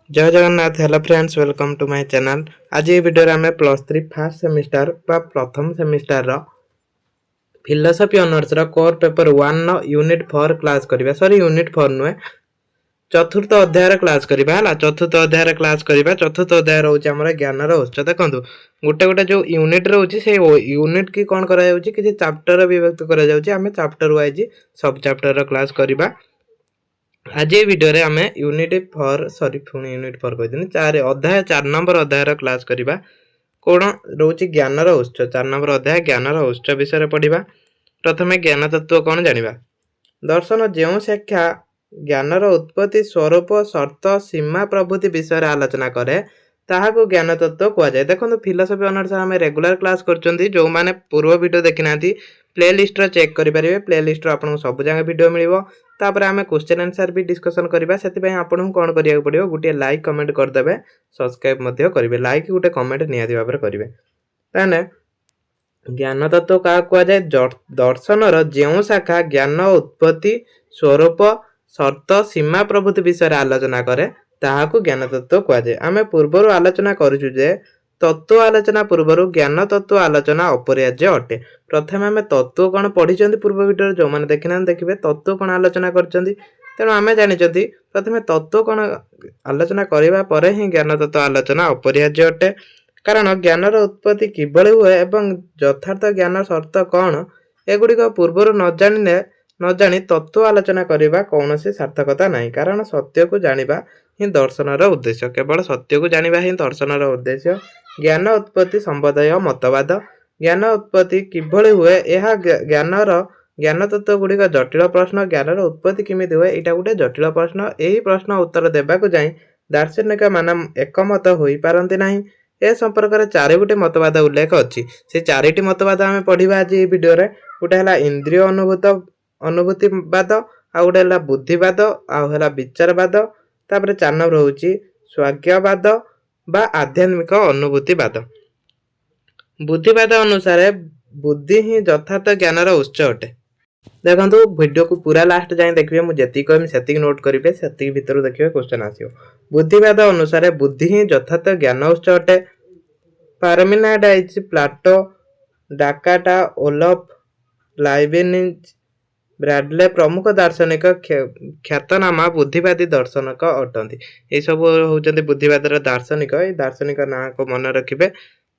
जय Jagannath. Hello friends, welcome to my channel. आज ये वीडियो आम +3 फर्स्ट सेमिस्टर बा प्रथम semester philosophy honours core paper 1 unit 4 class करबा। सॉरी, यूनिट 4 नुहे, चतुर्थ अध्याय क्लास करबा। हला चतुर्थ अध्याय क्लास करबा। चतुर्थ अध्याय रहउची हमर ज्ञानर उत्स। देखंतु गोटे गोटे जो यूनिट रहउची से यूनिट की कोन करा जाउची कि चैप्टर विभक्त करा जाउची। हमें चैप्टर वाइज सब चैप्टर क्लास करबा। आज ये वीडियो रे आमे यूनिट 4 सॉरी पुणी यूनिट 4 कहदिन 4 अध्याय 4 नंबर अध्याय क्लास करिबा। कोन रहउची ज्ञानर उत्स। 4 नंबर अध्याय ज्ञानर उत्स विषय रे पढिबा। प्रथमे ज्ञान तत्व कोन जानिबा। दर्शन जेउ शिक्षा ज्ञानर उत्पत्ति स्वरूप शर्त सीमा प्रभृति विषय रे आलोचना करे ताहाको ज्ञान तत्व कुआ जाय। देखो फिलोसफी ऑनर्स आमे रेगुलर क्लास करचंदी। जो माने पूर्व वीडियो देखिनांती प्लेलिस्ट रे चेक करि परिबे। प्लेलिस्ट रो आपन सब जगह वीडियो मिलिबो। तापर आमे क्वेश्चन आंसर भी डिस्कशन करबा। सेति पय आपन कोन करिया पड़िबो, गुटे लाइक कमेंट कर देबे, सब्सक्राइब मध्ये करिवे। लाइक गुटे कमेंट नियादि भाबरे करिवे। ताने ज्ञान तत्व का कुआ जाय। दर्शन रो जेउ शाखा ज्ञान उत्पत्ति स्वरूप शर्त सीमा प्रभृति विषय आलोचना करे ताहाकू ज्ञान तत्व कुआ जाय। आमे पूर्वरु आलोचना करिसु जे तत्व आलोचना पूर्वरु ज्ञान तत्व आलोचना अपरिहार्य अटे। प्रथमे आमे तत्व कोन पढिचंदी पूर्व वीडियो जो माने देखिना देखिबे तत्व कोन आलोचना करचंदी। तेणु आमे जानिचंदी प्रथमे तत्व कोन आलोचना करिबा परे ही ज्ञान तत्व आलोचना अपरिहार्य अटे। कारण ज्ञानर उत्पत्ति किभଳି हुए एवं यथार्थ ज्ञान शर्त कौन एगुड़िक पूर्वर न जानी तत्व आलोचना करबा कौनसी सार्थकता नहीं। कारण सत्य को जानिबा ही दर्शनर उद्देश्य। केवल सत्य को जानिबा ही दर्शनर उद्देश्य। ज्ञान उत्पत्ति संबंधय मतवाद। ज्ञान उत्पत्ति किभଳି हुए यह ज्ञान तत्व गुड़िक जटिल प्रश्न। ज्ञानर उत्पत्ति किमिति हुए एटा गोटे जटिल प्रश्न। एही प्रश्न उत्तर देबाकू जाई दार्शनिक मान एकमत होई पारंती नाही। ए संपर्क में 4 गोटे मतवाद उल्लेख अच्छी। से 4टी मतवाद आम पढ़ा आज वीडियो रे। गोटे है इंद्रिय अनुभूतिवाद, आ गोटे है बुद्धिवाद, आ विचारवाद। तापर 4 नंबर होची स्वाज्ञवाद बा आध्यात्मिक अनुभूतिवाद। बुद्धिवाद अनुसार बुद्धि ही यथार्थ ज्ञानर उत्स अटे। देखो वीडियो को पूरा लास्ट जाए देखिए, मुझे जी कहमी से नोट करेंगे, से भितर देखिए क्वेश्चन आसो। बुद्धिवाद अनुसार बुद्धि ही यथार्थ ज्ञान उत्स अटे। पारमिनाइड्स, प्लाटो, डाकाटा, ओलफ, लाइबनिज, ब्रैडले प्रमुख दार्शनिक ख्यातनामा बुद्धिवादी दार्शनिक अटंती। ये सब होचंदी बुद्धिवाद दार्शनिक। ये दार्शनिक ना को मन रखिबे।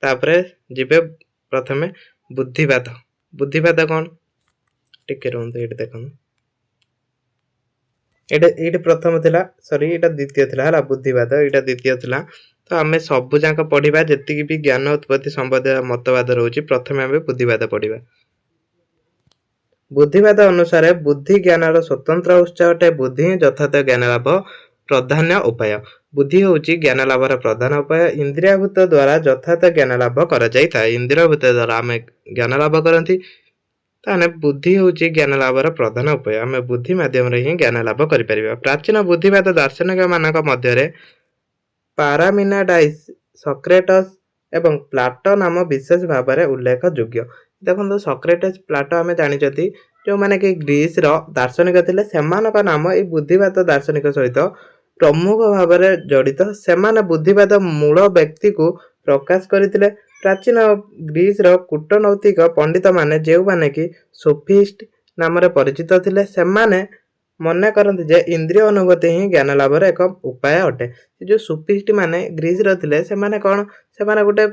तापरे जिबे प्रथमे बुद्धिवाद। बुद्धिवाद कौन टिके रहंतु एटा देखन। एटा प्रथम थिला, सॉरी एटा द्वितीय थिला हला बुद्धिवाद। एटा द्वितीय थिला। तो आमे सब जांक पढिबा जेतिकी भी ज्ञान उत्पत्ति संबंध मतवाद रहउची। प्रथमे आमे बुद्धिवाद पढिबा। बुद्धिवाद अनुसार बुद्धि ज्ञानर स्वतंत्र उत्स अटे। बुद्धि यथार्थ ज्ञान लाभ प्रधान उपाय। बुद्धि होची ज्ञान लाभर प्रधान उपाय। इंद्रियाभूत द्वारा यथार्थ ज्ञान लाभ करा जाय था। इंद्रियाभूत द्वारा आमे ज्ञान लाभ करंती। ताने बुद्धि होची ज्ञान लाभर प्रधान उपाय। आमे बुद्धि माध्यम रे ही ज्ञान लाभ करि परिबा। प्राचीन बुद्धिवाद दार्शनिक मानक मध्य रे पारामिनाडाइस, सॉक्रेटस एवं प्लाटो नाम विशेष भाव में उल्लेख योग्य। देखो सॉक्रेटस, प्लाटो आमे जानिचती जो माने कि ग्रीस रो दार्शनिक थिले, सेमानक नाम ए बुद्धिवाद दार्शनिक सहित प्रमुख भाव में जड़ित। सेमाने बुद्धिवाद मूल व्यक्ति को प्रकाश करथिले। प्राचीन ग्रीस रो कूटनैतिक पंडित माने जेउ माने कि सोफिस्ट नाम रे परिचित थिले, सेमाने मने करते जे इंद्रिय अनुभूति ही ज्ञान लाभर एक उपाय अटे। जो सोफिस्ट माने ग्रीस रो थिले, से माने कोन, से माने गोटे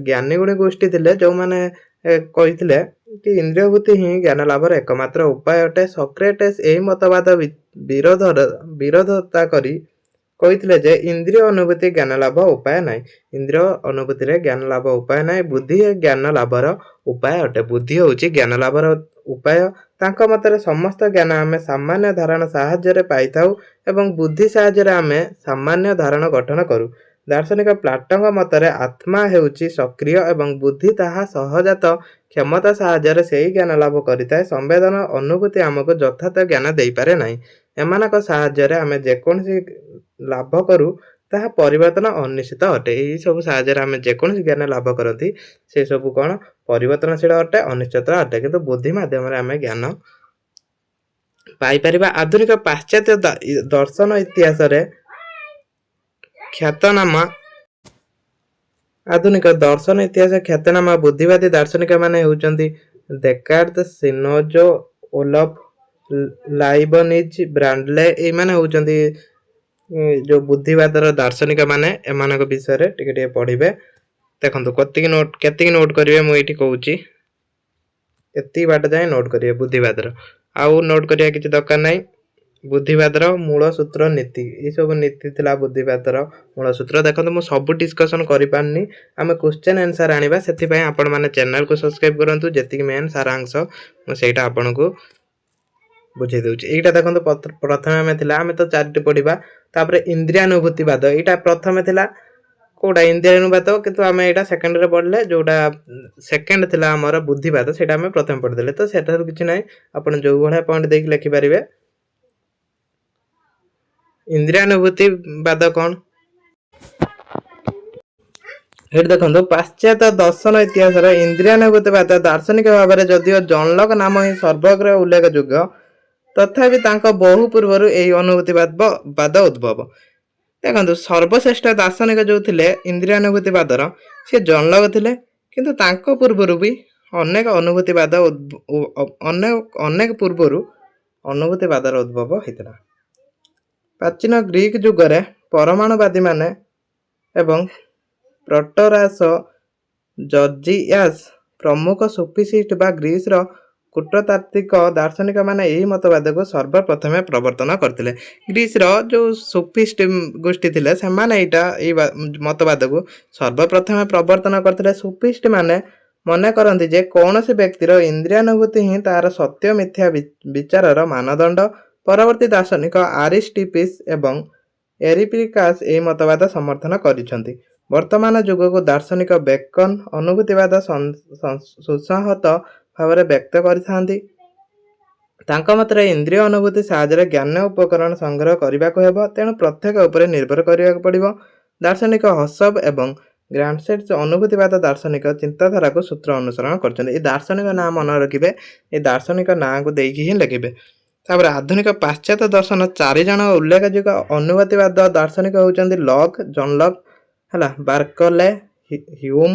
ज्ञानी गुणी गोष्ठी थिले जो माने कहिथिले कि इंद्रियभूति ही ज्ञान लाभर एकमात्र उपाय अटे। सॉक्रेटस एही मतवाद विरोधता करी कहिथिले जे इंद्रिय अनुभूति ज्ञान लाभ उपाय नाई। इंद्रिय अनुभूति रे ज्ञान लाभ उपाय नाई। बुद्धि ज्ञान लाभर उपाय अटे। बुद्धि होची ज्ञान लाभर उपाय। तांको मतरे समस्त ज्ञान आमे सामान्य धारणा साहाय्य रे पाइथाउ एवं बुद्धि साहाय्य रे आमे सामान्य धारणा गठन करू। दार्शनिक प्लाटोଙ୍କ मतरे आत्मा हेउची सक्रिय एवं बुद्धि ताहा सहजात क्षमता साहाय्य रे सेही ज्ञान लाभ करिताए। संवेदन अनुभूति आमको यथार्थ ज्ञान देई पारे नाही। एमानक साहाय्य रे आमे जेकोनसी लाभ करू ताहा परिवर्तन अनिश्चित अटे। एही सब साहाय्य रे आमे जेकोनसी ज्ञान लाभ करंती से सब कोन परिवर्तनशील अटे, अनिश्चित अटे। किंतु बुद्धि माध्यम रे आमे ज्ञान पाई परिबा। आधुनिक पाश्चात्य दर्शन इतिहास रे ଖ୍ୟାତନାମା ଆଧୁନିକ ଦର୍ଶନ ଇତିହାସ ଖ୍ୟାତନାମା ବୁଦ୍ଧିବାଦୀ ଦାର୍ଶନିକ ମାନେ ହେଉଛନ୍ତି ଡେକାର୍ତ, ସ୍ପିନୋଜା, ଓଲଫ ଲାଇବନିଜ, ବ୍ରାଣ୍ଡଲେ। ଏଇମାନେ ହେଉଛନ୍ତି ଯୋଉ ବୁଦ୍ଧିବାଦର ଦାର୍ଶନିକ ମାନେ। ଏମାନଙ୍କ ବିଷୟରେ ଟିକେ ଟିକେ ପଢିବେ। ଦେଖନ୍ତୁ କେତିକି ନୋଟ କରିବେ ମୁଁ ଏଇଠି କହୁଛି। ଏତିକି ବାଟ ଯାଏ ନୋଟ କରିବେ ବୁଦ୍ଧିବାଦର। ଆଉ ନୋଟ କରିବା କିଛି ଦରକାର ନାହିଁ। ବୁଦ୍ଧିବାଦର ମୂଳ ସୂତ୍ର ନୀତି, ଏସବୁ ନୀତି ଥିଲା ବୁଦ୍ଧିବାଦର ମୂଳ ସୂତ୍ର। ଦେଖନ୍ତୁ ମୁଁ ସବୁ ଡିସ୍କସନ କରିପାରୁନି, ଆମେ କ୍ୱେଶ୍ଚନ ଆନ୍ସର ଆଣିବା। ସେଥିପାଇଁ ଆପଣମାନେ ଚ୍ୟାନେଲକୁ ସବସ୍କ୍ରାଇବ କରନ୍ତୁ। ଯେତିକି ମେନ୍ ସାରାଂଶ ମୁଁ ସେଇଟା ଆପଣଙ୍କୁ ବୁଝେଇ ଦଉଛି। ଏଇଟା ଦେଖନ୍ତୁ ପ୍ରଥମେ ଆମେ ତ ଚାରିଟି ପଢିବା। ତାପରେ ଇନ୍ଦ୍ରିୟାନୁଭୂତିବାଦ, ଏଇଟା ପ୍ରଥମେ ଥିଲା କୋଉଟା ଇନ୍ଦ୍ରିୟାନୁବାଦ, କିନ୍ତୁ ଆମେ ଏଇଟା ସେକେଣ୍ଡରେ ପଢିଲେ। ଯୋଉଟା ସେକେଣ୍ଡ ଥିଲା ଆମର ବୁଦ୍ଧିବାଦ, ସେଇଟା ଆମେ ପ୍ରଥମେ ପଢିଦେଲେ। ତ ସେଠାରୁ କିଛି ନାହିଁ, ଆପଣ ଯୋଉ ଭଳିଆ ପଏଣ୍ଟ ଦେଇକି ଲେଖିପାରିବେ। ଇନ୍ଦ୍ରିୟାନୁଭୂତିବାଦ କଣ? ଏଠି ଦେଖନ୍ତୁ, ପାଶ୍ଚାତ୍ୟ ଦର୍ଶନ ଇତିହାସରେ ଇନ୍ଦ୍ରିୟାନୁଭୂତିବାଦ ଦାର୍ଶନିକ ଭାବରେ ଯଦିଓ ଜନଲକ ନାମ ହିଁ ସର୍ବଗ୍ର ଉଲ୍ଲେଖଯୋଗ୍ୟ, ତଥାପି ତାଙ୍କ ବହୁ ପୂର୍ବରୁ ଏହି ଅନୁଭୂତିବାଦ ଉଦ୍ଭବ। ଦେଖନ୍ତୁ, ସର୍ବଶ୍ରେଷ୍ଠ ଦାର୍ଶନିକ ଯୋଉ ଥିଲେ ଇନ୍ଦ୍ରିୟାନୁଭୂତିବାଦର, ସେ ଜନଲକ ଥିଲେ। କିନ୍ତୁ ତାଙ୍କ ପୂର୍ବରୁ ବି ଅନେକ ଅନୁଭୂତିବାଦର ଉଦ୍ଭବ ହୋଇଥିଲା। ପ୍ରାଚୀନ ଗ୍ରୀକ ଯୁଗରେ ପରମାଣୁବାଦୀମାନେ ଏବଂ ପ୍ରୋଟୋରାସ, ଜର୍ଜିଆସ୍ ପ୍ରମୁଖ ସୁଫିସିଷ୍ଟ ବା ଗ୍ରୀସର କୂଟତାତ୍ତ୍ୱିକ ଦାର୍ଶନିକମାନେ ଏହି ମତବାଦକୁ ସର୍ବପ୍ରଥମେ ପ୍ରବର୍ତ୍ତନ କରିଥିଲେ। ଗ୍ରୀସର ଯୋଉ ସୁଫିଷ୍ଟ ଗୋଷ୍ଠୀ ଥିଲେ, ସେମାନେ ଏଇ ମତବାଦକୁ ସର୍ବପ୍ରଥମେ ପ୍ରବର୍ତ୍ତନ କରିଥିଲେ। ସୁଫିଷ୍ଟ ମାନେ ମନେ କରନ୍ତି ଯେ କୌଣସି ବ୍ୟକ୍ତିର ଇନ୍ଦ୍ରିୟାନୁଭୂତି ହିଁ ତାହାର ସତ୍ୟ ମିଥ୍ୟା ବିଚାରର ମାନଦଣ୍ଡ। ପରବର୍ତ୍ତୀ ଦାର୍ଶନିକ ଆରିଷ୍ଟିପିସ୍ ଏବଂ ଏରିପିକାସ୍ ଏହି ମତବାଦ ସମର୍ଥନ କରିଛନ୍ତି। ବର୍ତ୍ତମାନ ଯୁଗକୁ ଦାର୍ଶନିକ ବେକନ ଅନୁଭୂତିବାଦ ସୁସଂହତ ଭାବରେ ବ୍ୟକ୍ତ କରିଥାନ୍ତି। ତାଙ୍କ ମତରେ ଇନ୍ଦ୍ରିୟ ଅନୁଭୂତି ସାହାଯ୍ୟରେ ଜ୍ଞାନ ଉପକରଣ ସଂଗ୍ରହ କରିବାକୁ ହେବ, ତେଣୁ ପ୍ରତ୍ୟେକ ଉପରେ ନିର୍ଭର କରିବାକୁ ପଡ଼ିବ। ଦାର୍ଶନିକ ହସବ ଏବଂ ଗ୍ରାଣ୍ଡସେଟ୍ ଅନୁଭୂତିବାଦ ଦାର୍ଶନିକ ଚିନ୍ତାଧାରାକୁ ସୂତ୍ର ଅନୁସରଣ କରିଛନ୍ତି। এই ଦାର୍ଶନିକ ନାଁ ମନେ ରଖିବେ, এই ଦାର୍ଶନିକ ନାଁକୁ ଦେଇକି ହିଁ ଲେଖିବେ। ତାପରେ ଆଧୁନିକ ପାଶ୍ଚାତ୍ୟ ଦର୍ଶନ 4 ଜଣ ଉଲ୍ଲେଖଯୋଗ୍ୟ ଅନୁଭୂତିବାଦ ଦାର୍ଶନିକ ହେଉଛନ୍ତି ଲକ୍, ଜନଲକ୍, ବାର୍କଲେ, ହ୍ୟୁମ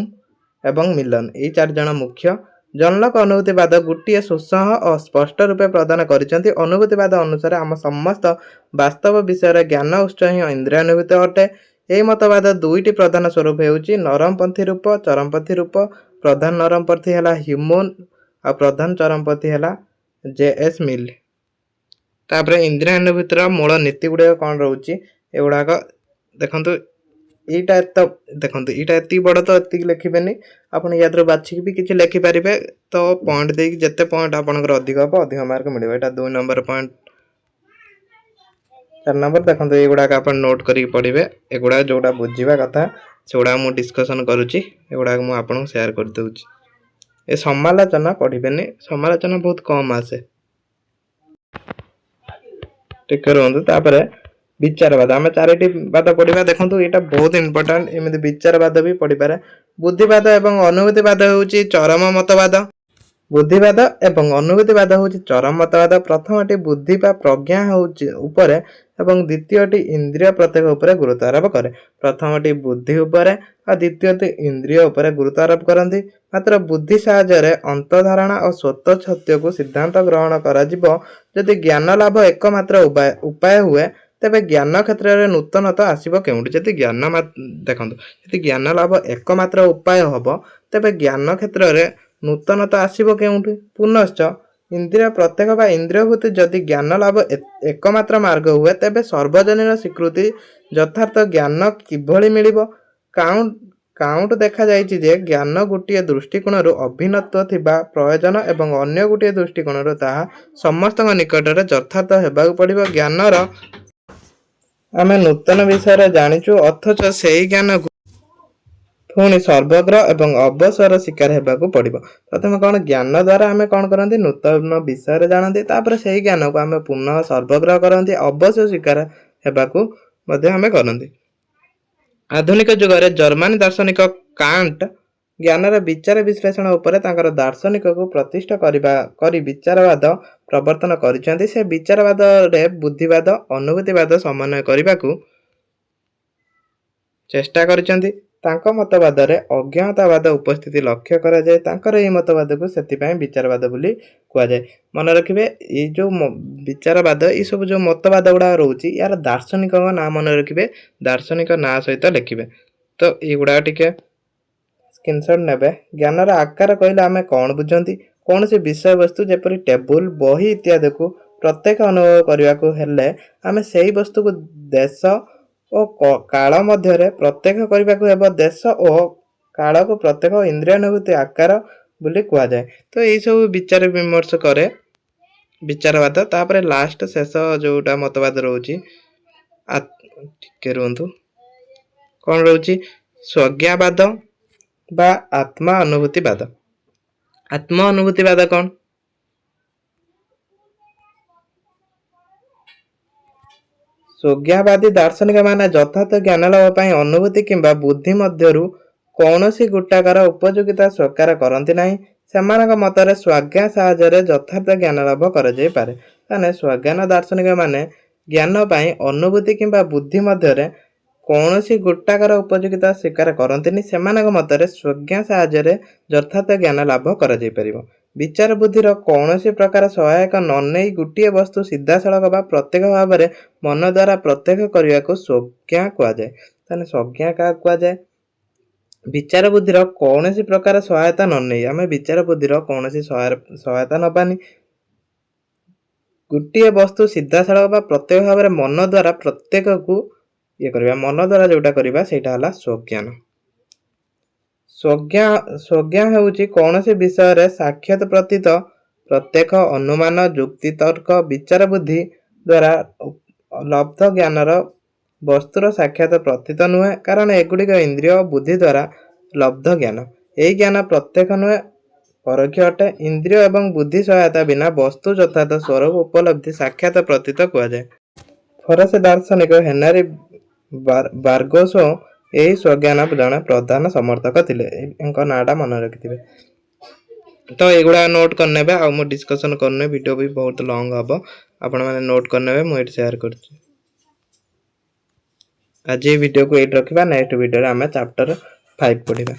ଏବଂ ମିଲନ। ଏଇ 4 ଜଣ ମୁଖ୍ୟ। ଜନଲକ୍ ଅନୁଭୂତିବାଦ ଗୋଟିଏ ସୁସଂହ ଓ ସ୍ପଷ୍ଟ ରୂପେ ପ୍ରଦାନ କରିଛନ୍ତି। ଅନୁଭୂତିବାଦ ଅନୁସାରେ ଆମ ସମସ୍ତ ବାସ୍ତବ ବିଷୟରେ ଜ୍ଞାନ ଉତ୍ସ ହିଁ ଇନ୍ଦ୍ରିୟାନୁଭୂତି ଅଟେ। ଏହି ମତବାଦ 2ଟି ପ୍ରଧାନ ସ୍ୱରୂପ ହେଉଛି ନରମପନ୍ଥୀ ରୂପ, ଚରମପନ୍ଥୀ ରୂପ। ପ୍ରଧାନ ନରମପନ୍ଥୀ ହେଲା ହ୍ୟୁମନ ଆଉ ପ୍ରଧାନ ଚରମପନ୍ଥୀ ହେଲା ଜେ.ଏସ୍. ମିଲ୍। ତାପରେ ଇନ୍ଦ୍ରିୟାନୁଭୂତିର ମୂଳ ନୀତି ଗୁଡ଼ିକ କ'ଣ ରହୁଛି, ଏଗୁଡ଼ାକ ଦେଖନ୍ତୁ। ଏଇଟା ଏତିକି ବଡ଼, ତ ଏତିକି ଲେଖିବେନି। ଆପଣ ୟାଦେହରୁ ବାଛିକି ବି କିଛି ଲେଖିପାରିବେ। ତ ପଏଣ୍ଟ ଦେଇକି ଯେତେ ପଏଣ୍ଟ ଆପଣଙ୍କର ଅଧିକ ହେବ, ଅଧିକ ମାର୍କ ମିଳିବ। ଏଇଟା 2 ନମ୍ବର ପଏଣ୍ଟ। 4 ନମ୍ବର ଦେଖନ୍ତୁ, ଏଗୁଡ଼ାକ ଆପଣ ନୋଟ୍ କରିକି ପଢ଼ିବେ। ଏଗୁଡ଼ାକ ଯୋଉଟା ବୁଝିବା କଥା ସେଗୁଡ଼ାକ ମୁଁ ଡିସ୍କସନ୍ କରୁଛି, ଏଗୁଡ଼ାକ ମୁଁ ଆପଣଙ୍କୁ ସେୟାର କରିଦେଉଛି। ଏ ସମାଲୋଚନା ପଢ଼ିବେନି, ସମାଲୋଚନା ବହୁତ କମ୍ ଆସେ। ଟିକେ ରୁହନ୍ତୁ। ତାପରେ ବିଚାରବାଦ, ଆମେ 4ଟି ବାଦ ପଢିବା। ଦେଖନ୍ତୁ, ଏଇଟା ବହୁତ ଇମ୍ପୋର୍ଟାଣ୍ଟ। ଏମିତି ବିଚାରବାଦ ବି ପଢିପାରେ। ବୁଦ୍ଧିବାଦ ଏବଂ ଅନୁଭୂତିବାଦ ହେଉଛି ଚରମ ମତବାଦ। ବୁଦ୍ଧିବାଦ ଏବଂ ଅନୁଭୂତିବାଦ ହେଉଛି ଚରମ ମତବାଦ। ପ୍ରଥମଟି ବୁଦ୍ଧି ବା ପ୍ରଜ୍ଞା ଉପରେ ଏବଂ ଦ୍ୱିତୀୟଟି ଇନ୍ଦ୍ରିୟ ପ୍ରତ୍ୟେକ ଉପରେ ଗୁରୁତ୍ୱ ଆରୋପ କରେ। ପ୍ରଥମଟି ବୁଦ୍ଧି ଉପରେ ଆଉ ଦ୍ୱିତୀୟଟି ଇନ୍ଦ୍ରିୟ ଉପରେ ଗୁରୁତ୍ୱ ଆରୋପ କରନ୍ତି। ମାତ୍ର ବୁଦ୍ଧି ସାହାଯ୍ୟରେ ଅନ୍ତର୍ଧାରଣା ଓ ସ୍ୱତଃ ସତ୍ୟକୁ ସିଦ୍ଧାନ୍ତ ଗ୍ରହଣ କରାଯିବ। ଯଦି ଜ୍ଞାନ ଲାଭ ଏକମାତ୍ର ଉପାୟ ହୁଏ, ତେବେ ଜ୍ଞାନ କ୍ଷେତ୍ରରେ ନୂତନତା ଆସିବ କେଉଁଠି? ଯଦି ଜ୍ଞାନ ଲାଭ ଏକମାତ୍ର ଉପାୟ ହେବ, ତେବେ ଜ୍ଞାନ କ୍ଷେତ୍ରରେ ନୂତନତା ଆସିବ କେଉଁଠି? ପୁନଶ୍ଚ ଇନ୍ଦ୍ରିୟ ପ୍ରତ୍ୟେକ ବା ଇନ୍ଦ୍ରିୟଭୂତି ଯଦି ଜ୍ଞାନ ଲାଭ ଏକମାତ୍ର ମାର୍ଗ ହୁଏ, ତେବେ ସର୍ବଜନୀନ ସ୍ୱୀକୃତି ଯଥାର୍ଥ ଜ୍ଞାନ କିଭଳି ମିଳିବ? କାଉଣ୍ଟ ଦେଖାଯାଇଛି ଯେ ଜ୍ଞାନ ଗୋଟିଏ ଦୃଷ୍ଟିକୋଣରୁ ଅଭିନ୍ନତ୍ୱ ଥିବା ପ୍ରୟୋଜନ ଏବଂ ଅନ୍ୟ ଗୋଟିଏ ଦୃଷ୍ଟିକୋଣରୁ ତାହା ସମସ୍ତଙ୍କ ନିକଟରେ ଯଥାର୍ଥ ହେବାକୁ ପଡ଼ିବ। ଜ୍ଞାନର ଆମେ ନୂତନ ବିଷୟରେ ଜାଣିଛୁ, ଅଥଚ ସେହି ଜ୍ଞାନକୁ ପୁଣି ସର୍ବଗ୍ର ଏବଂ ଅବସର ଶିକାର ହେବାକୁ ପଡ଼ିବ। ପ୍ରଥମେ କ'ଣ, ଜ୍ଞାନ ଦ୍ୱାରା ଆମେ କ'ଣ କରନ୍ତି? ନୂତନ ବିଷୟରେ ଜାଣନ୍ତି। ତାପରେ ସେହି ଜ୍ଞାନକୁ ଆମେ ପୁନଃ ସର୍ବଗ୍ରହ କରନ୍ତି, ଅବସର ଶିକାର ହେବାକୁ ମଧ୍ୟ ଆମେ କରନ୍ତି। ଆଧୁନିକ ଯୁଗରେ ଜର୍ମାନୀ ଦାର୍ଶନିକ କାଣ୍ଟ ଜ୍ଞାନର ବିଚାର ବିଶ୍ଳେଷଣ ଉପରେ ତାଙ୍କର ଦାର୍ଶନିକକୁ ପ୍ରତିଷ୍ଠା କରି ବିଚାରବାଦ ପ୍ରବର୍ତ୍ତନ କରିଛନ୍ତି। ସେ ବିଚାରବାଦରେ ବୁଦ୍ଧିବାଦ ଅନୁଭୂତିବାଦ ସମନ୍ୱୟ କରିବାକୁ ଚେଷ୍ଟା କରିଛନ୍ତି। ତାଙ୍କ ମତବାଦରେ ଅଜ୍ଞାତବାଦ ଉପସ୍ଥିତି ଲକ୍ଷ୍ୟ କରାଯାଏ। ତାଙ୍କର ଏହି ମତବାଦକୁ ସେଥିପାଇଁ ବିଚାରବାଦ ବୋଲି କୁହାଯାଏ। ମନେ ରଖିବେ, ଏଇ ଯେଉଁ ବିଚାରବାଦ, ଏଇସବୁ ଯେଉଁ ମତବାଦ ଗୁଡ଼ାକ ରହୁଛି, ୟାର ଦାର୍ଶନିକଙ୍କ ନାଁ ମନେ ରଖିବେ, ଦାର୍ଶନିକ ନାଁ ସହିତ ଲେଖିବେ। ତ ଏଇଗୁଡ଼ାକ ଟିକେ ସ୍କ୍ରିନଶଟ୍ ନେବେ। ଜ୍ଞାନର ଆକାର କହିଲେ ଆମେ କ'ଣ ବୁଝନ୍ତି? କୌଣସି ବିଷୟବସ୍ତୁ ଯେପରି ଟେବୁଲ, ବହି ଇତ୍ୟାଦିକୁ ପ୍ରତ୍ୟକ୍ଷ ଅନୁଭବ କରିବାକୁ ହେଲେ ଆମେ ସେହି ବସ୍ତୁକୁ ଦେଶ ଓ କାଳ ମଧ୍ୟରେ ପ୍ରତ୍ୟକ୍ଷ କରିବାକୁ ହେବ। ଦେଶ ଓ କାଳକୁ ପ୍ରତ୍ୟକ୍ଷ ଇନ୍ଦ୍ରିୟାନୁଭୂତି ଆକାର ବୋଲି କୁହାଯାଏ। ତ ଏଇସବୁ ବିଚାର ବିମର୍ଶ କରେ ବିଚାରବାଦ। ତାପରେ ଲାଷ୍ଟ ଶେଷ ଯେଉଁଟା ମତବାଦ ରହୁଛି, ଟିକେ ରୁହନ୍ତୁ, କ'ଣ ରହୁଛି? ସ୍ୱଜ୍ଞାବାଦ ବା ଆତ୍ମା ଅନୁଭୂତିବାଦ। ଆତ୍ମ ଅନୁଭୂତିବାଦ କ'ଣ? ସ୍ୱଜ୍ଞାବାଦୀ ଦାର୍ଶନିକମାନେ ଯଥାର୍ଥ ଜ୍ଞାନ ଲାଭ ପାଇଁ ଅନୁଭୂତି କିମ୍ବା ବୁଦ୍ଧି ମଧ୍ୟରୁ କୌଣସି ଗୋଟାକର ଉପଯୋଗିତା ସ୍ୱୀକାର କରନ୍ତି ନାହିଁ। ସେମାନଙ୍କ ମତରେ ସ୍ୱଜ୍ଞା ସାହାଯ୍ୟରେ ଯଥାର୍ଥ ଜ୍ଞାନ ଲାଭ କରାଯାଇପାରେ। ତାହେଲେ ସ୍ୱଜ୍ଞାନ ଦାର୍ଶନିକମାନେ ଜ୍ଞାନ ପାଇଁ ଅନୁଭୂତି କିମ୍ବା ବୁଦ୍ଧି ମଧ୍ୟରେ କୌଣସି ଗୋଟାକର ଉପଯୋଗିତା ସ୍ୱୀକାର କରନ୍ତିନି। ସେମାନଙ୍କ ମତରେ ସ୍ୱଜ୍ଞା ସାହାଯ୍ୟରେ ଯଥାର୍ଥ ଜ୍ଞାନ ଲାଭ କରାଯାଇପାରିବ। ବିଚାର ବୁଦ୍ଧିର କୌଣସି ପ୍ରକାର ସହାୟକ ନ ନେଇ ଗୋଟିଏ ବସ୍ତୁ ସିଧାସଳଖ ବା ପ୍ରତ୍ୟକ୍ଷ ଭାବରେ ମନ ଦ୍ୱାରା ପ୍ରତ୍ୟକ୍ଷ କରିବାକୁ ସ୍ୱଜ୍ଞା କୁହାଯାଏ। ତାହେଲେ ସ୍ୱଜ୍ଞା କାହାକୁ କୁହାଯାଏ? ବିଚାର ବୁଦ୍ଧିର କୌଣସି ପ୍ରକାର ସହାୟତା ନ ନେଇ, ଆମେ ବିଚାର ବୁଦ୍ଧିର କୌଣସି ସହାୟତା ନବାନି, ଗୋଟିଏ ବସ୍ତୁ ସିଧାସଳଖ ବା ପ୍ରତ୍ୟକ୍ଷ ଭାବରେ ମନ ଦ୍ୱାରା ପ୍ରତ୍ୟେକକୁ କରିବା। ମନ ଦ୍ୱାରା ଯୋଉଟା କରିବା ସେଇଟା ହେଲା ସ୍ୱଜ୍ଞାନ। ସ୍ୱଜ୍ଞା ହେଉଛି କୌଣସି ବିଷୟରେ ସାକ୍ଷାତ ପ୍ରତୀତ ପ୍ରତ୍ୟକ୍ଷ ଅନୁମାନ, ଯୁକ୍ତି ତର୍କ, ବିଚାର ବୁଦ୍ଧି ଦ୍ୱାରା ଲବ୍ଧ ଜ୍ଞାନର ବସ୍ତୁର ସାକ୍ଷାତ ପ୍ରତୀତ ନୁହେଁ, କାରଣ ଏଗୁଡ଼ିକ ଇନ୍ଦ୍ରିୟ ଓ ବୁଦ୍ଧି ଦ୍ୱାରା ଲବ୍ଧ ଜ୍ଞାନ। ଏହି ଜ୍ଞାନ ପ୍ରତ୍ୟକ୍ଷ ନୁହେଁ, ପରୋକ୍ଷ ଅଟେ। ଇନ୍ଦ୍ରିୟ ଏବଂ ବୁଦ୍ଧି ସହାୟତା ବିନା ବସ୍ତୁ ଯଥାର୍ଥ ସ୍ୱରୂପ ଉପଲବ୍ଧି ସାକ୍ଷାତ ପ୍ରତୀତ କୁହାଯାଏ। ଫରାସୀ ଦାର୍ଶନିକ ହେନରୀ ବାର୍ଗସୋ ଏହି ସ୍ୱଜ୍ଞାନ ଜଣେ ପ୍ରଧାନ ସମର୍ଥକ ଥିଲେ। ଏଙ୍କ ନାଁଟା ମନେ ରଖିଥିବେ। ତ ଏଗୁଡ଼ା ନୋଟ୍ କରିନେବେ। ଆଉ ମୁଁ ଡିସ୍କସନ୍ କରୁନି, ଭିଡ଼ିଓ ବି ବହୁତ ଲଙ୍ଗ ହେବ, ଆପଣମାନେ ନୋଟ୍ କରିନେବେ। ମୁଁ ଏଇଠି ସେୟାର କରୁଛି। ଆଜି ଏହି ଭିଡ଼ିଓକୁ ଏଇଠି ରଖିବା। ନେକ୍ସଟ ଭିଡ଼ିଓରେ ଆମେ ଚାପ୍ଟର 5 ପଢ଼ିବା।